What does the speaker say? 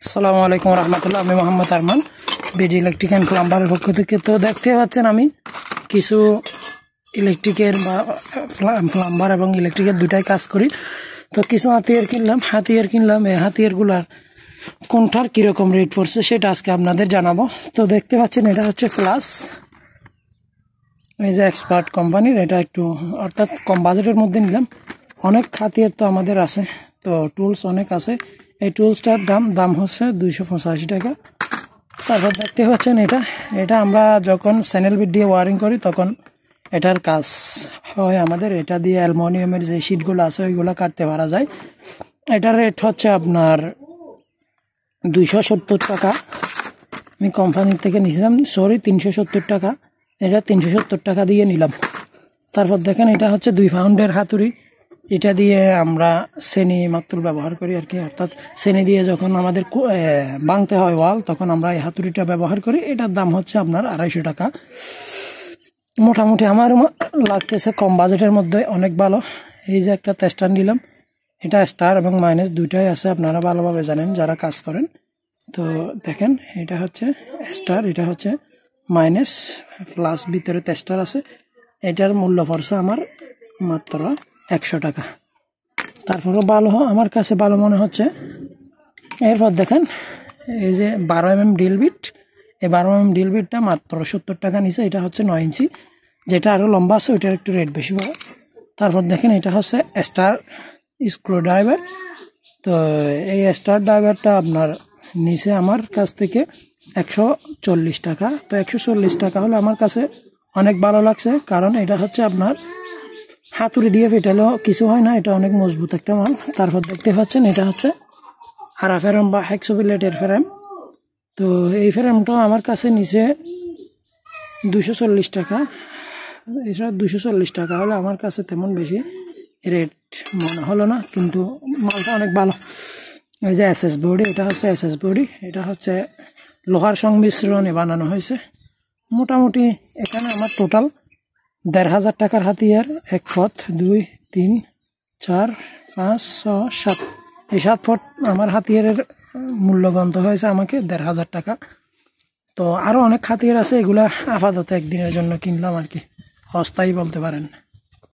আসসালামু আলাইকুম রহমতুল্লাহ। আমি Mohammad Arman, BD electric and প্লাম্বারের পক্ষ থেকে। তো দেখতে পাচ্ছেন আমি কিছু ইলেকট্রিকের বা প্লাম্বার এবং ইলেকট্রিকের দুটাই কাজ করি। তো কিছু হাতিয়ার কিনলাম। এই হাতিয়ারগুলার কোনটার কীরকম রেট পড়ছে সেটা আজকে আপনাদের জানাবো। তো দেখতে পাচ্ছেন এটা হচ্ছে প্লাস, এই যে এক্সপার্ট কোম্পানির, এটা একটু অর্থাৎ কম বাজেটের মধ্যে নিলাম। অনেক হাতিয়ার তো আমাদের আছে, তো টুলস অনেক আছে। এই টুলসটার দাম হচ্ছে 285 টাকা। তারপর দেখতে পাচ্ছেন এটা আমরা যখন চ্যানেল বিট দিয়ে ওয়ারিং করি তখন এটার কাজ হয় আমাদের। এটা দিয়ে অ্যালুমিনিয়ামের যে শিটগুলো আছে ওইগুলো কাটতে পারা যায়। এটার রেট হচ্ছে আপনার 270 টাকা। আমি কোম্পানির থেকে নিয়েছিলাম, 370 টাকা। এটা 370 টাকা দিয়ে নিলাম। তারপর দেখেন এটা হচ্ছে 2 পাউন্ডের হাতুড়ি। এটা দিয়ে আমরা শ্রেণী মাত্র ব্যবহার করি আর কি, অর্থাৎ শ্রেণী দিয়ে যখন আমাদের ভাঙতে হয় ওয়াল তখন আমরা এই হাতুড়িটা ব্যবহার করি। এটার দাম হচ্ছে আপনার 250 টাকা। মোটামুটি আমার লাগতেছে কম বাজেটের মধ্যে অনেক ভালো। এই যে একটা টেস্টার নিলাম, এটা স্টার এবং মাইনাস দুইটাই আছে, আপনারা ভালোভাবে জানেন যারা কাজ করেন। তো দেখেন এটা হচ্ছে স্টার, এটা হচ্ছে মাইনাস, প্লাস ভিতরে টেস্টার আছে। এটার মূল্য পড়ছে আমার মাত্র 100 টাকা। তারপরেও ভালো, আমার কাছে ভালো মনে হচ্ছে। এরপর দেখেন এই যে 12 mm ড্রিল বিট, এই 12 mm ড্রিল বিটটা মাত্র 70 টাকা নিচে। এটা হচ্ছে 9 ইঞ্চি, যেটা আরও লম্বা আছে ওইটার একটু রেট বেশি পড়ে। তারপর দেখেন এটা হচ্ছে স্টার স্ক্রু ড্রাইভার। তো এই স্টার ড্রাইভারটা আপনার নিচে আমার কাছ থেকে 140 টাকা। তো 140 টাকা হলে আমার কাছে অনেক ভালো লাগছে, কারণ এটা হচ্ছে আপনার হাতুড়ি দিয়ে ফেটালেও কিছু হয় না, এটা অনেক মজবুত একটা মাল। তারপর দেখতে পাচ্ছেন এটা হচ্ছে হারা ফ্রেম বা হেক্সোবিলেটের ফ্রেম। তো এই ফ্রেমটা আমার কাছে নিচে 240 টাকা। এছাড়া 240 টাকা হলে আমার কাছে তেমন বেশি রেট মনে হলো না, কিন্তু মালটা অনেক ভালো। এই যে এসএস বডি, এটা হচ্ছে এসএস বডি, এটা হচ্ছে লোহার সংমিশ্রণে বানানো হয়েছে। মোটামুটি এখানে আমার টোটাল 1500 টাকার হাতিয়ার। 1 ফুট 2 3 4 5 6 7, এই 7 ফুট আমার হাতিয়ারের মূল্য গন্ত হয়েছে আমাকে 1500 টাকা। তো আরও অনেক হাতিয়ার আছে, এগুলা আপাতত একদিনের জন্য কিনলাম আর কি, অস্থায়ী বলতে পারেন।